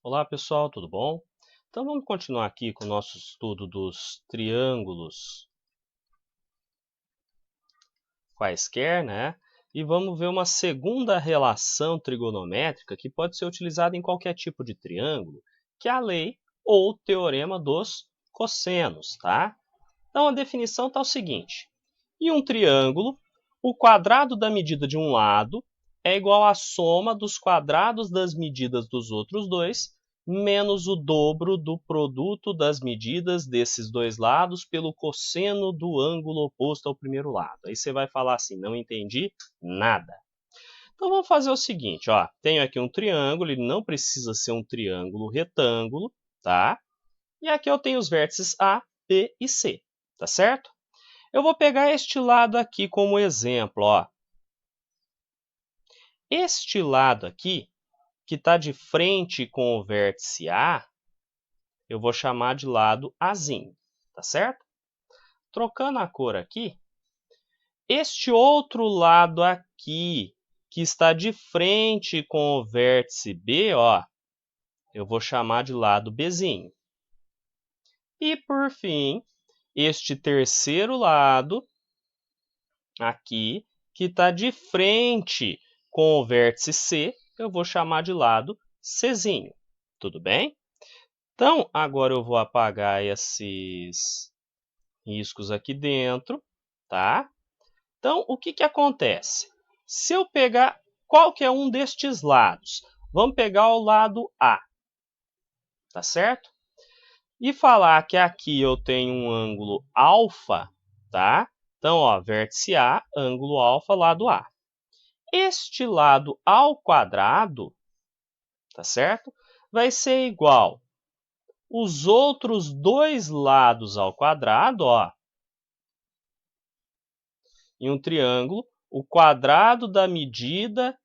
Olá pessoal, tudo bom? Então vamos continuar aqui com o nosso estudo dos triângulos quaisquer, né? E vamos ver uma segunda relação trigonométrica que pode ser utilizada em qualquer tipo de triângulo, que é a lei ou teorema dos cossenos, tá? Então a definição está o seguinte: em um triângulo, o quadrado da medida de um lado é igual à soma dos quadrados das medidas dos outros dois, menos o dobro do produto das medidas desses dois lados pelo cosseno do ângulo oposto ao primeiro lado. Aí você vai falar assim, não entendi nada. Então vamos fazer o seguinte, ó, tenho aqui um triângulo, ele não precisa ser um triângulo retângulo, tá? E aqui eu tenho os vértices A, B e C, tá certo? Eu vou pegar este lado aqui como exemplo, ó. Este lado aqui, que está de frente com o vértice A, eu vou chamar de lado Azinho, tá certo? Trocando a cor aqui, este outro lado aqui, que está de frente com o vértice B, ó, eu vou chamar de lado Bzinho. E, por fim, este terceiro lado aqui, que está de frente com o vértice C, eu vou chamar de lado Czinho. Tudo bem? Então, agora eu vou apagar esses riscos aqui dentro, tá? Então, o que acontece? Se eu pegar qualquer um destes lados, vamos pegar o lado A, tá certo? E falar que aqui eu tenho um ângulo alfa, tá? Então, ó, vértice A, ângulo alfa, lado A. Este lado ao quadrado, tá certo? Vai ser igual os outros dois lados ao quadrado, ó, em um triângulo, o quadrado da medida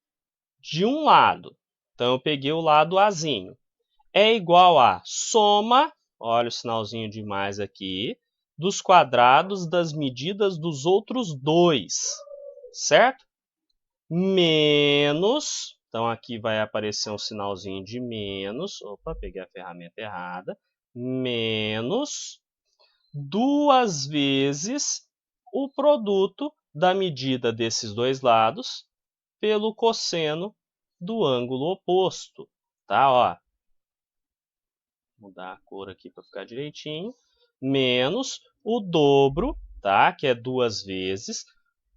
de um lado. Então, eu peguei o lado Azinho. É igual a soma, olha o sinalzinho de mais aqui, dos quadrados das medidas dos outros dois, certo? Menos, então aqui vai aparecer um sinalzinho de menos, opa, peguei a ferramenta errada, menos 2 vezes o produto da medida desses dois lados pelo cosseno do ângulo oposto, tá? Ó, vou mudar a cor aqui para ficar direitinho, menos o dobro, tá? Que é 2 vezes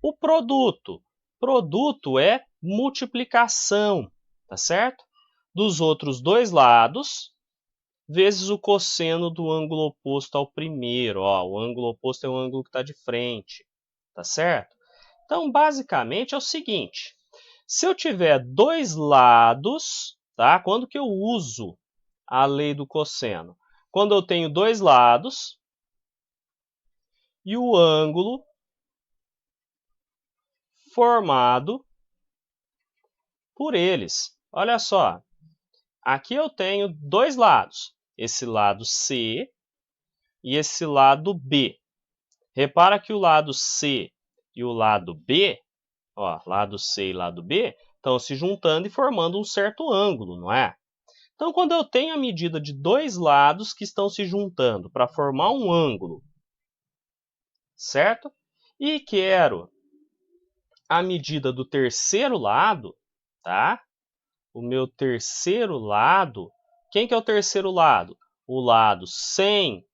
o produto. Produto é multiplicação, tá certo? Dos outros dois lados, vezes o cosseno do ângulo oposto ao primeiro. Ó, o ângulo oposto é o ângulo que está de frente, tá certo? Então, basicamente, é o seguinte. Se eu tiver dois lados, tá? Quando que eu uso a lei do cosseno? Quando eu tenho dois lados e o ângulo formado por eles. Olha só, aqui eu tenho dois lados, esse lado C e esse lado B. Repara que o lado C e o lado B, ó, lado C e lado B, estão se juntando e formando um certo ângulo, não é? Então, quando eu tenho a medida de dois lados que estão se juntando para formar um ângulo, certo? E quero a medida do terceiro lado, tá? O meu terceiro lado, quem que é o terceiro lado? O lado sem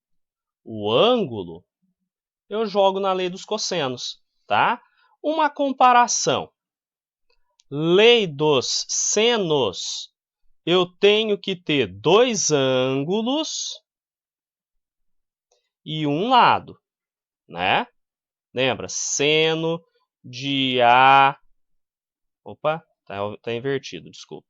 o ângulo, eu jogo na lei dos cossenos, tá? Uma comparação. Lei dos senos, eu tenho que ter dois ângulos e um lado, né? Lembra? Seno de A... Opa, tá invertido, desculpa.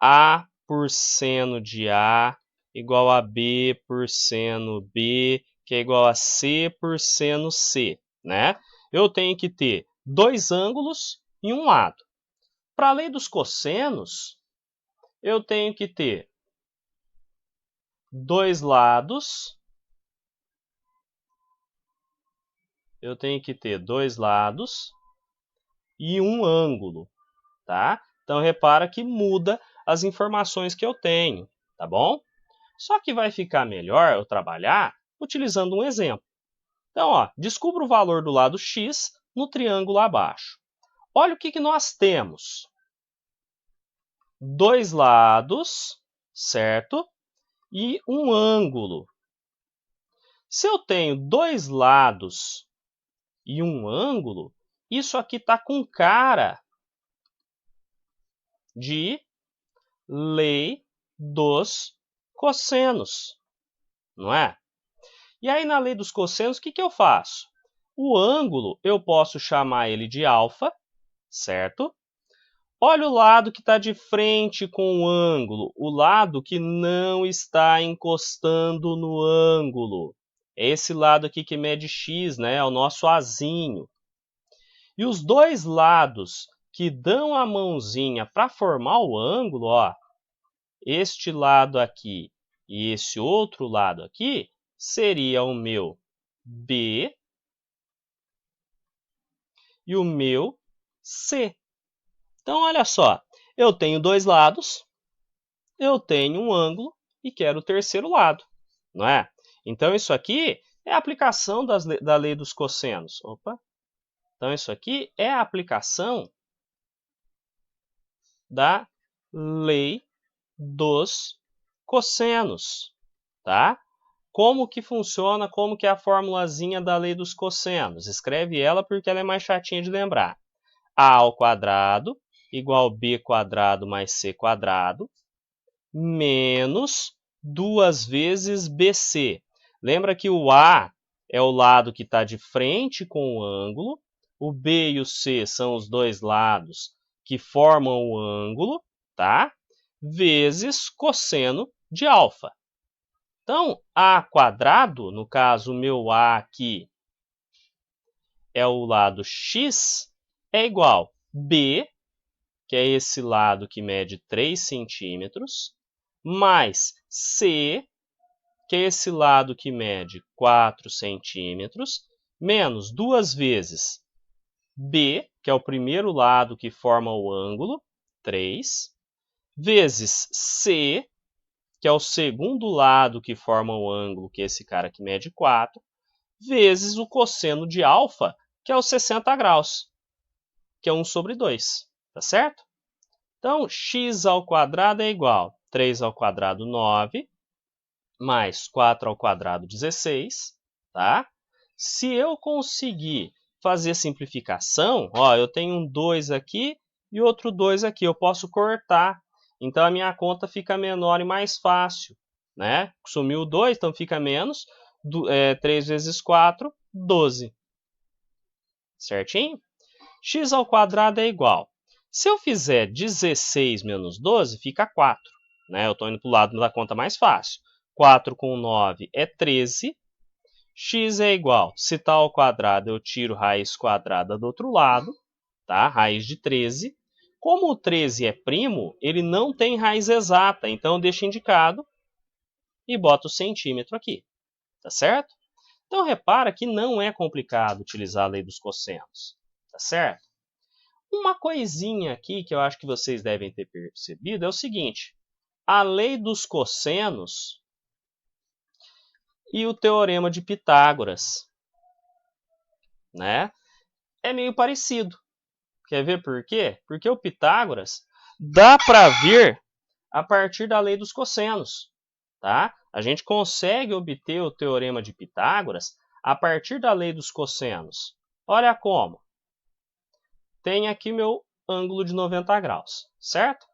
A por seno de A igual a B por seno B, que é igual a C por seno C, né? Eu tenho que ter dois ângulos e um lado. Para a lei dos cossenos, eu tenho que ter dois lados, e um ângulo, tá? Então, repara que muda as informações que eu tenho, tá bom? Só que vai ficar melhor eu trabalhar utilizando um exemplo. Então, ó, descubra o valor do lado x no triângulo abaixo. Olha o que nós temos. Dois lados, certo? E um ângulo. Se eu tenho dois lados e um ângulo, isso aqui está com cara de lei dos cossenos, não é? E aí, na lei dos cossenos, o que eu faço? O ângulo, eu posso chamar ele de alfa, certo? Olha o lado que está de frente com o ângulo, o lado que não está encostando no ângulo. É esse lado aqui que mede x, né? É o nosso azinho. E os dois lados que dão a mãozinha para formar o ângulo, ó, este lado aqui e esse outro lado aqui, seria o meu B e o meu C. Então, olha só, eu tenho dois lados, eu tenho um ângulo e quero o terceiro lado, não é? Então, isso aqui é a aplicação da lei dos cossenos. Opa! Então, isso aqui é a aplicação da lei dos cossenos, tá? Como que funciona, como que é a formulazinha da lei dos cossenos? Escreve ela porque ela é mais chatinha de lembrar. A ao quadrado igual b quadrado mais c quadrado menos 2 vezes bc. Lembra que o A é o lado que está de frente com o ângulo, o B e o C são os dois lados que formam o ângulo, tá? Vezes cosseno de alfa. Então, A quadrado, no caso, o meu A aqui é o lado x, é igual a B, que é esse lado que mede 3 centímetros, mais C, que é esse lado que mede 4 centímetros, menos 2 vezes B, que é o primeiro lado que forma o ângulo, 3, vezes C, que é o segundo lado que forma o ângulo, que é esse cara que mede 4, vezes o cosseno de alfa, que é os 60 graus, que é 1 sobre 2, tá certo? Então, x ao quadrado é igual a 3 ao quadrado, 9, mais 4 ao quadrado, 16, tá? Se eu conseguir fazer simplificação, ó, eu tenho um 2 aqui e outro 2 aqui, eu posso cortar. Então, a minha conta fica menor e mais fácil, né? Sumiu o 2, então fica menos. 3 vezes 4, 12. Certinho? X ao quadrado é igual. Se eu fizer 16 menos 12, fica 4. Né? Eu estou indo para o lado da conta mais fácil. 4 com 9 é 13. X é igual, se está ao quadrado, eu tiro raiz quadrada do outro lado, tá? Raiz de 13. Como o 13 é primo, ele não tem raiz exata, então eu deixo indicado e boto o centímetro aqui, tá certo? Então, repara que não é complicado utilizar a lei dos cossenos, tá certo? Uma coisinha aqui que eu acho que vocês devem ter percebido é o seguinte. A lei dos cossenos e o teorema de Pitágoras, né? É meio parecido. Quer ver por quê? Porque o Pitágoras dá para ver a partir da lei dos cossenos, tá? A gente consegue obter o teorema de Pitágoras a partir da lei dos cossenos. Olha como. Tem aqui meu ângulo de 90 graus, certo?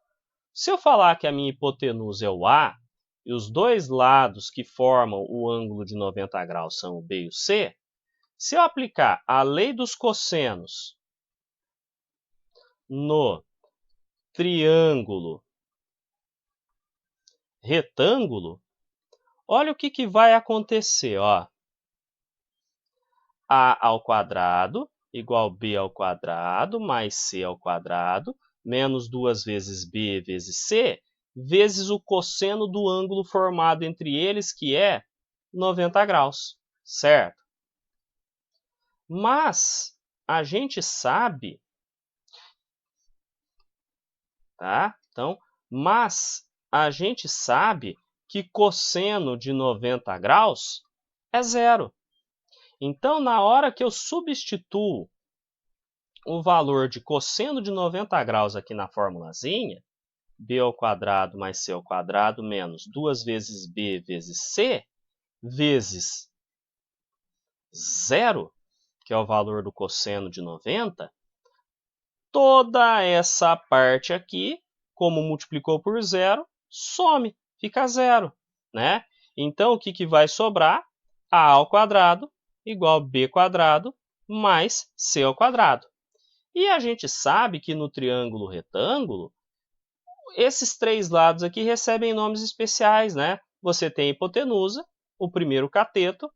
Se eu falar que a minha hipotenusa é o A e os dois lados que formam o ângulo de 90 graus são o B e o C, se eu aplicar a lei dos cossenos no triângulo retângulo, olha o que vai acontecer. Ó. A ao quadrado igual B ao quadrado mais C ao quadrado menos 2 vezes B vezes C, vezes o cosseno do ângulo formado entre eles, que é 90 graus, certo? Mas a gente sabe, tá? Então, mas a gente sabe que cosseno de 90 graus é zero. Então, na hora que eu substituo o valor de cosseno de 90 graus aqui na formulazinha, b ao quadrado mais c ao quadrado menos 2 vezes b vezes c, vezes zero, que é o valor do cosseno de 90, toda essa parte aqui, como multiplicou por zero, some, fica zero, né? Então, o que vai sobrar? A ao quadrado igual b quadrado mais c ao quadrado. E a gente sabe que no triângulo retângulo, esses três lados aqui recebem nomes especiais, né? Você tem a hipotenusa, o primeiro cateto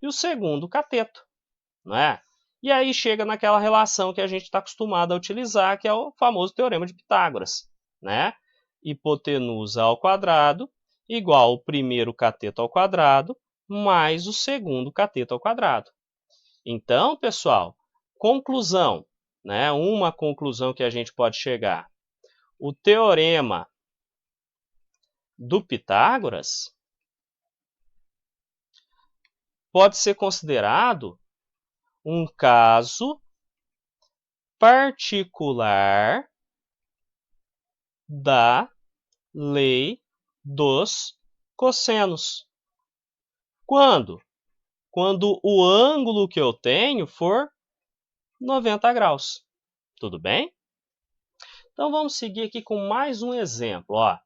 e o segundo cateto, não é? E aí chega naquela relação que a gente está acostumado a utilizar, que é o famoso teorema de Pitágoras, né? Hipotenusa ao quadrado igual o primeiro cateto ao quadrado mais o segundo cateto ao quadrado. Então, pessoal, conclusão, né? Uma conclusão que a gente pode chegar. O teorema do Pitágoras pode ser considerado um caso particular da lei dos cossenos. Quando? Quando o ângulo que eu tenho for 90 graus. Tudo bem? Então, vamos seguir aqui com mais um exemplo. Ó.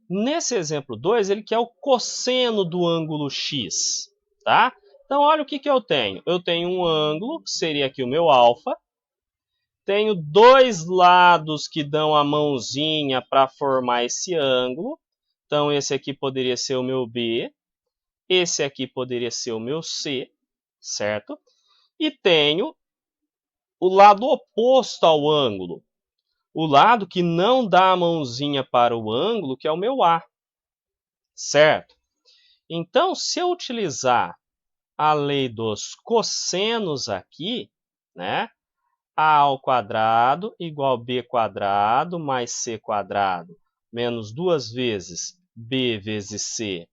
Nesse exemplo 2, ele quer o cosseno do ângulo x. Tá? Então, olha o que eu tenho. Eu tenho um ângulo, que seria aqui o meu alfa. Tenho dois lados que dão a mãozinha para formar esse ângulo. Então, esse aqui poderia ser o meu B. Esse aqui poderia ser o meu C, certo? E tenho o lado oposto ao ângulo. O lado que não dá a mãozinha para o ângulo, que é o meu A, certo? Então, se eu utilizar a lei dos cossenos aqui, né? A ao quadrado igual b quadrado mais c quadrado menos 2 vezes b vezes c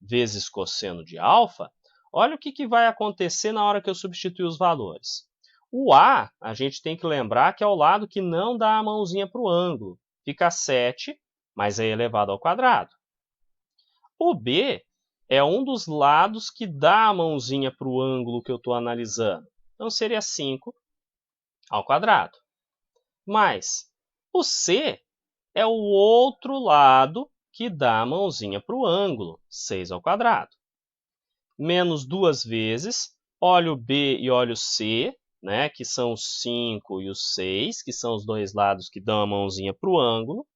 vezes cosseno de alfa, olha o que vai acontecer na hora que eu substituir os valores. O A, a gente tem que lembrar que é o lado que não dá a mãozinha para o ângulo. Fica 7, mas é elevado ao quadrado. O B é um dos lados que dá a mãozinha para o ângulo que eu estou analisando. Então, seria 5 ao quadrado. Mas o C é o outro lado que dá a mãozinha para o ângulo, 6 ao quadrado. Menos 2 vezes, olha o B e olha o C, né, que são os 5 e os 6, que são os dois lados que dão a mãozinha para o ângulo,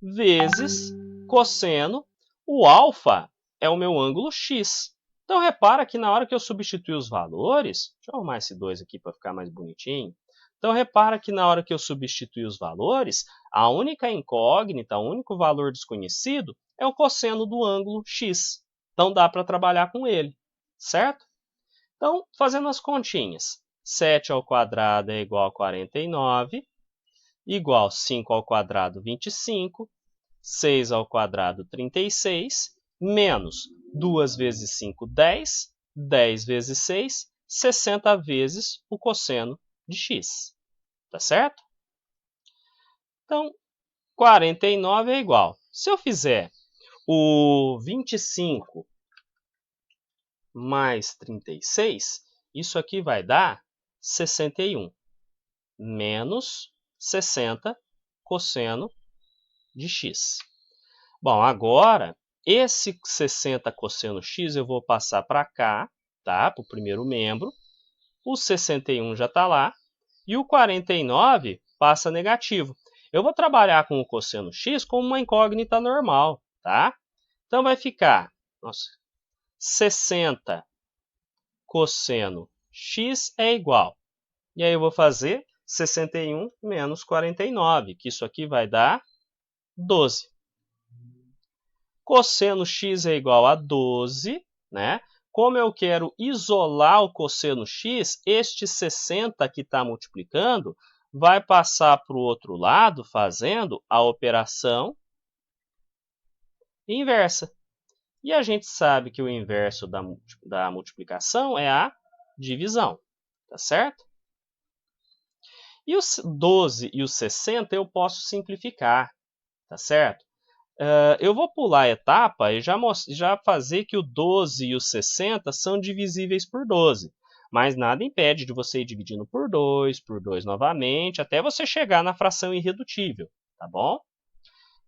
vezes cosseno, o alfa é o meu ângulo x. Então, repara que na hora que eu substituir os valores, deixa eu arrumar esse 2 aqui para ficar mais bonitinho. Então, repara que na hora que eu substituir os valores, a única incógnita, o único valor desconhecido é o cosseno do ângulo x. Então, dá para trabalhar com ele, certo? Então, fazendo as continhas, 7 ao quadrado é igual a 49, igual 5 ao quadrado, 25, 6 ao quadrado, 36, menos 2 vezes 5, 10, 10 vezes 6, 60 vezes o cosseno de x. Tá certo? Então, 49 é igual. Se eu fizer o 25 mais 36, isso aqui vai dar 61, menos 60 cosseno de x. Bom, agora, esse 60 cosseno x eu vou passar para cá, tá? Para o primeiro membro. O 61 já está lá. E o 49 passa negativo. Eu vou trabalhar com o cosseno x como uma incógnita normal, tá? Então, vai ficar 60 cosseno x é igual. E aí, eu vou fazer 61 menos 49, que isso aqui vai dar 12. Cosseno x é igual a 12, né? Como eu quero isolar o cosseno x, este 60 que está multiplicando vai passar para o outro lado fazendo a operação inversa. E a gente sabe que o inverso da multiplicação é a divisão, tá certo? E os 12 e os 60 eu posso simplificar, tá certo? Eu vou pular a etapa e já fazer que o 12 e o 60 são divisíveis por 12. Mas nada impede de você ir dividindo por 2 novamente, até você chegar na fração irredutível, tá bom?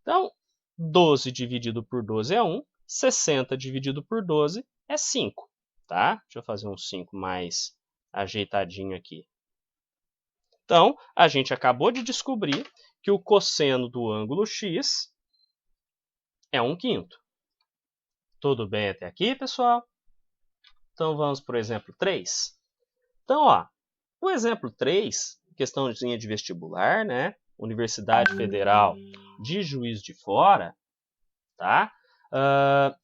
Então, 12 dividido por 12 é 1, 60 dividido por 12 é 5, tá? Deixa eu fazer um 5 mais ajeitadinho aqui. Então, a gente acabou de descobrir que o cosseno do ângulo x é 1/5. Tudo bem até aqui, pessoal? Então, vamos para o exemplo 3. Então, ó, o exemplo 3, questãozinha de vestibular, né? Universidade Federal de Juiz de Fora, tá?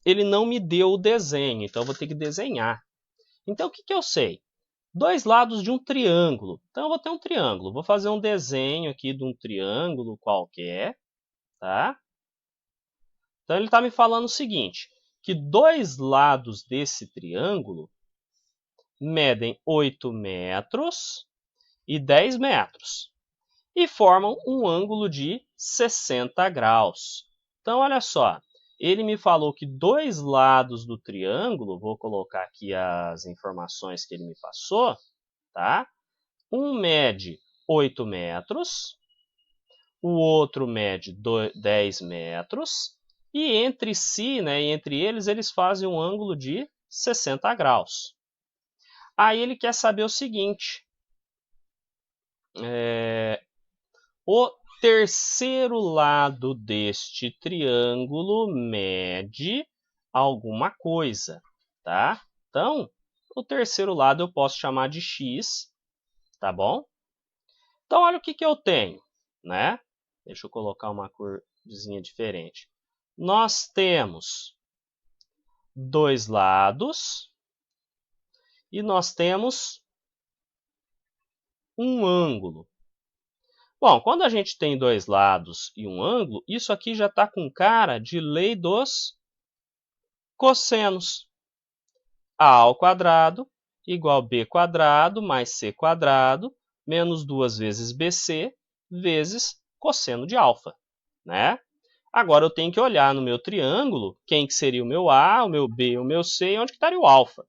Ele não me deu o desenho, então eu vou ter que desenhar. Então, o que eu sei? 2 lados de um triângulo. Então, eu vou ter um triângulo. Vou fazer um desenho aqui de um triângulo qualquer, tá? Então, ele está me falando o seguinte, que 2 lados desse triângulo medem 8 metros e 10 metros e formam um ângulo de 60 graus. Então, olha só, ele me falou que 2 lados do triângulo, vou colocar aqui as informações que ele me passou, tá? Um mede 8 metros, o outro mede 10 metros, e entre si, né, entre eles fazem um ângulo de 60 graus. Aí ele quer saber o seguinte, o terceiro lado deste triângulo mede alguma coisa, tá? Então, o terceiro lado eu posso chamar de x, tá bom? Então, olha o que eu tenho, né? Deixa eu colocar uma corzinha diferente. Nós temos 2 lados e nós temos um ângulo. Bom, quando a gente tem 2 lados e um ângulo, isso aqui já está com cara de lei dos cossenos. A ao quadrado igual b quadrado mais c quadrado menos 2 vezes bc vezes cosseno de alfa, né? Agora eu tenho que olhar no meu triângulo quem que seria o meu A, o meu B, o meu C e onde que estaria o alfa.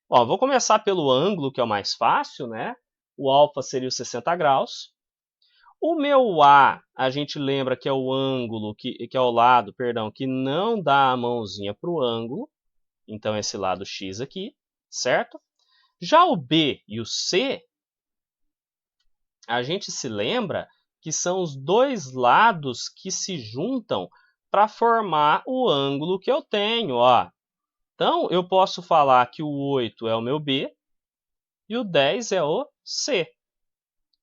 Bom, vou começar pelo ângulo, que é o mais fácil, né? O alfa seria os 60 graus. O meu A, a gente lembra que é o ângulo, que é o lado, perdão, que não dá a mãozinha para o ângulo. Então, esse lado x aqui, certo? Já o B e o C, a gente se lembra que são os 2 lados que se juntam para formar o ângulo que eu tenho, ó. Então, eu posso falar que o 8 é o meu B e o 10 é o C,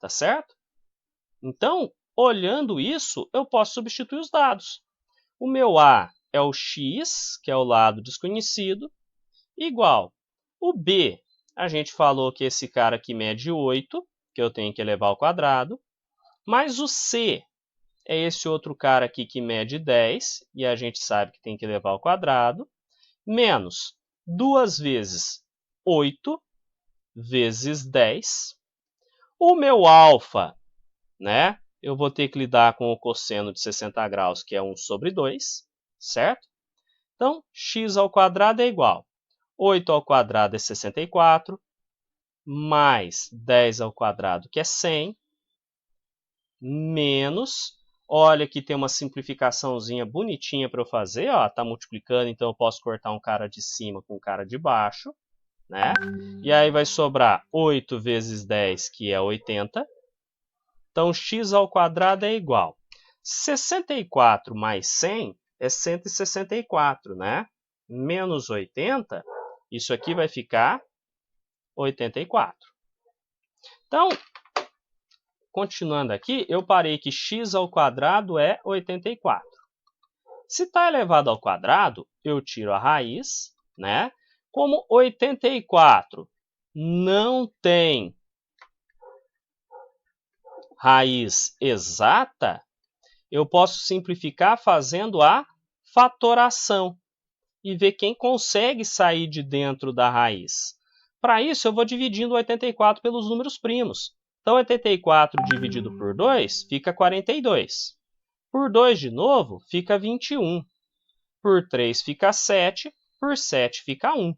tá certo? Então, olhando isso, eu posso substituir os dados. O meu A é o x, que é o lado desconhecido, igual. O B, a gente falou que esse cara aqui mede 8, que eu tenho que elevar ao quadrado, mais o C é esse outro cara aqui que mede 10, e a gente sabe que tem que elevar ao quadrado, menos 2 vezes 8 vezes 10. O meu alfa, né? Eu vou ter que lidar com o cosseno de 60 graus, que é 1 sobre 2, certo? Então, x ao quadrado é igual. 8 ao quadrado é 64, mais 10 ao quadrado, que é 100, menos, olha que tem uma simplificaçãozinha bonitinha para eu fazer, ó, tá multiplicando, então eu posso cortar um cara de cima com um cara de baixo, né? E aí vai sobrar 8 vezes 10, que é 80. Então, x ao quadrado é igual. 64 mais 100 é 164, né? Menos 80, isso aqui vai ficar 84. Então, continuando aqui, eu parei que x ao quadrado é 84. Se está elevado ao quadrado, eu tiro a raiz, né? Como 84 não tem raiz exata, eu posso simplificar fazendo a fatoração e ver quem consegue sair de dentro da raiz. Para isso, eu vou dividindo 84 pelos números primos. Então, 84 dividido por 2 fica 42. Por 2 de novo, fica 21. Por 3 fica 7. Por 7 fica 1.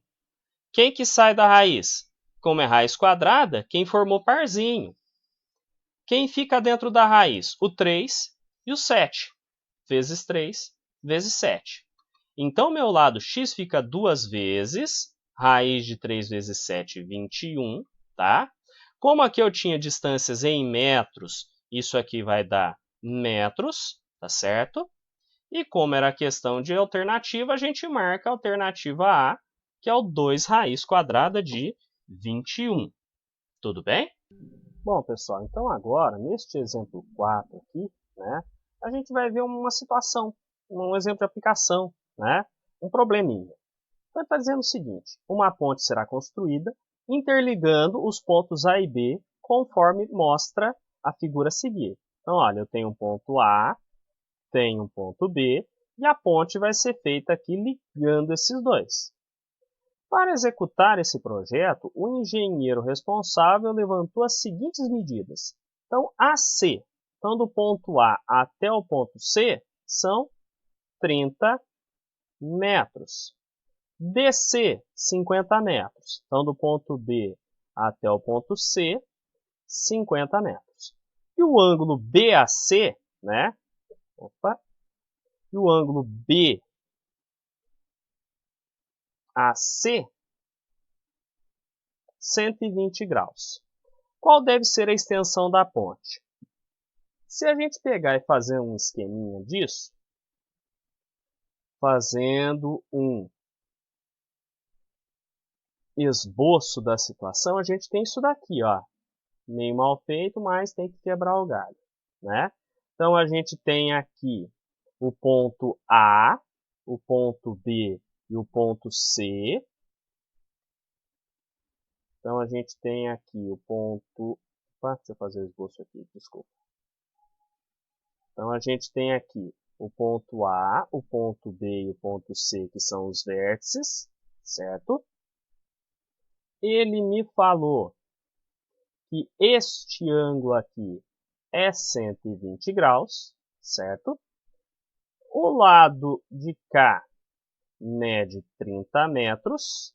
Quem que sai da raiz? Como é raiz quadrada, quem formou parzinho. Quem fica dentro da raiz? O 3 e o 7. Vezes 3 vezes 7. Então, meu lado x fica 2 vezes, raiz de 3 vezes 7, 21, tá? Como aqui eu tinha distâncias em metros, isso aqui vai dar metros, tá certo? E como era questão de alternativa, a gente marca a alternativa A, que é o 2 raiz quadrada de 21. Tudo bem? Bom, pessoal, então agora, neste exemplo 4 aqui, né, a gente vai ver uma situação, um exemplo de aplicação, né, um probleminha. Então, está dizendo o seguinte, uma ponte será construída interligando os pontos A e B conforme mostra a figura a seguir. Então, olha, eu tenho um ponto A, tenho um ponto B, e a ponte vai ser feita aqui ligando esses dois. Para executar esse projeto, o engenheiro responsável levantou as seguintes medidas. Então, AC, então do ponto A até o ponto C, são 30 metros. DC, 50 metros. Então, do ponto B até o ponto C, 50 metros. E o ângulo BAC, né? E o ângulo BAC, 120 graus. Qual deve ser a extensão da ponte? Se a gente pegar e fazer um esqueminha disso, fazendo um esboço da situação, a gente tem isso daqui, ó, meio mal feito, mas tem que quebrar o galho, né? Então, a gente tem aqui o ponto A, o ponto B e o ponto C. Então, a gente tem aqui o ponto... Opa, deixa eu fazer o esboço aqui, desculpa. Então, a gente tem aqui o ponto A, o ponto B e o ponto C, que são os vértices, certo? Ele me falou que este ângulo aqui é 120 graus, certo? O lado de cá mede 30 metros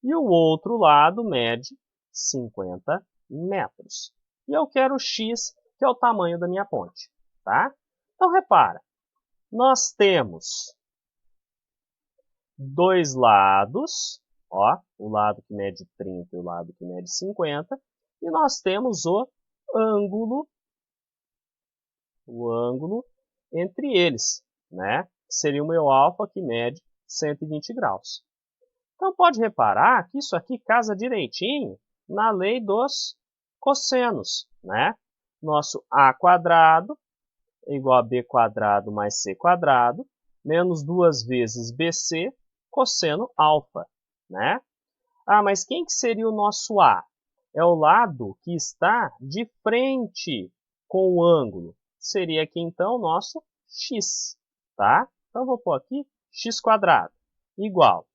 e o outro lado mede 50 metros. E eu quero o x, que é o tamanho da minha ponte, tá? Então, repara, nós temos dois lados, ó, o lado que mede 30 e o lado que mede 50, e nós temos o ângulo entre eles, né? Que seria o meu alfa, que mede 120 graus. Então, pode reparar que isso aqui casa direitinho na lei dos cossenos, né? Nosso a quadrado é igual a b quadrado mais c quadrado, menos 2 vezes bc, cosseno alfa, né? Ah, mas quem que seria o nosso a? É o lado que está de frente com o ângulo. Seria aqui, então, o nosso x, tá? Então, vou pôr aqui x quadrado igual.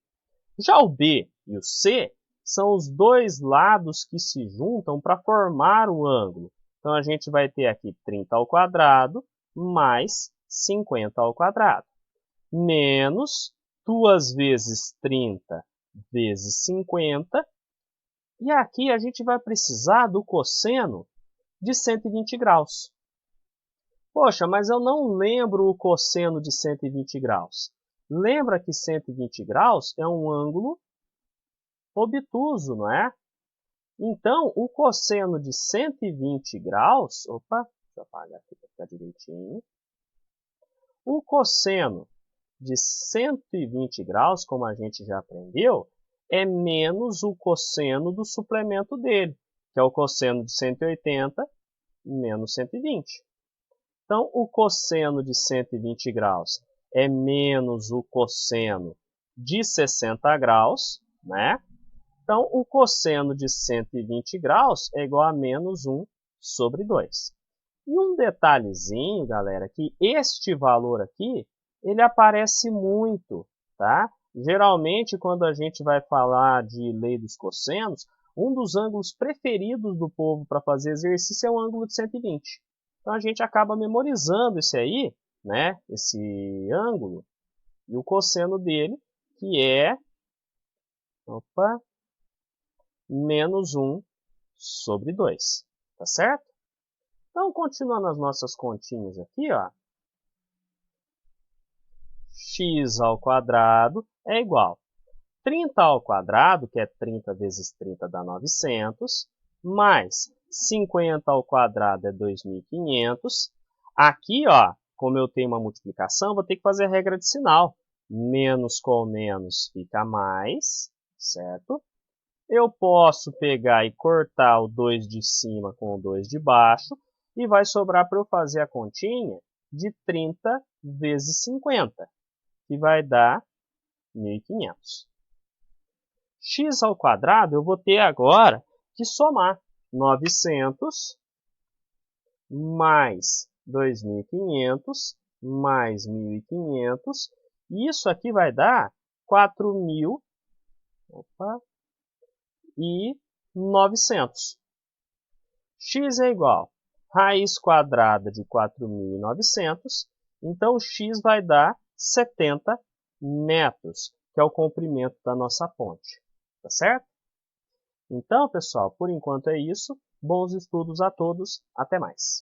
Já o b e o c são os dois lados que se juntam para formar o ângulo. Então, a gente vai ter aqui 30 ao quadrado mais 50 ao quadrado, menos 2 vezes 30 vezes 50. E aqui a gente vai precisar do cosseno de 120 graus. Poxa, mas eu não lembro o cosseno de 120 graus. Lembra que 120 graus é um ângulo obtuso, não é? Então, o cosseno de 120 graus... Opa, deixa eu apagar aqui para ficar direitinho. O cosseno de 120 graus, como a gente já aprendeu, é menos o cosseno do suplemento dele, que é o cosseno de 180 menos 120. Então, o cosseno de 120 graus é menos o cosseno de 60 graus, né? Então, o cosseno de 120 graus é igual a menos 1 sobre 2. E um detalhezinho, galera, que este valor aqui, ele aparece muito, tá? Geralmente, quando a gente vai falar de lei dos cossenos, um dos ângulos preferidos do povo para fazer exercício é o ângulo de 120. Então, a gente acaba memorizando esse aí, né? Esse ângulo e o cosseno dele, que é menos 1 sobre 2, tá certo? Então, continuando as nossas continhas aqui, ó, x ao quadrado é igual a 30 ao quadrado, que é 30 vezes 30 dá 900, mais 50 ao quadrado é 2.500. Aqui, ó, como eu tenho uma multiplicação, vou ter que fazer a regra de sinal. Menos com menos fica mais, certo? Eu posso pegar e cortar o 2 de cima com o 2 de baixo, e vai sobrar para eu fazer a continha de 30 vezes 50, que vai dar 1.500. X ao quadrado, eu vou ter agora que somar 900 mais 2.500 mais 1.500. Isso aqui vai dar 4.900. X é igual a raiz quadrada de 4.900. Então, x vai dar 70 metros, que é o comprimento da nossa ponte. Tá certo? Então, pessoal, por enquanto é isso. Bons estudos a todos. Até mais.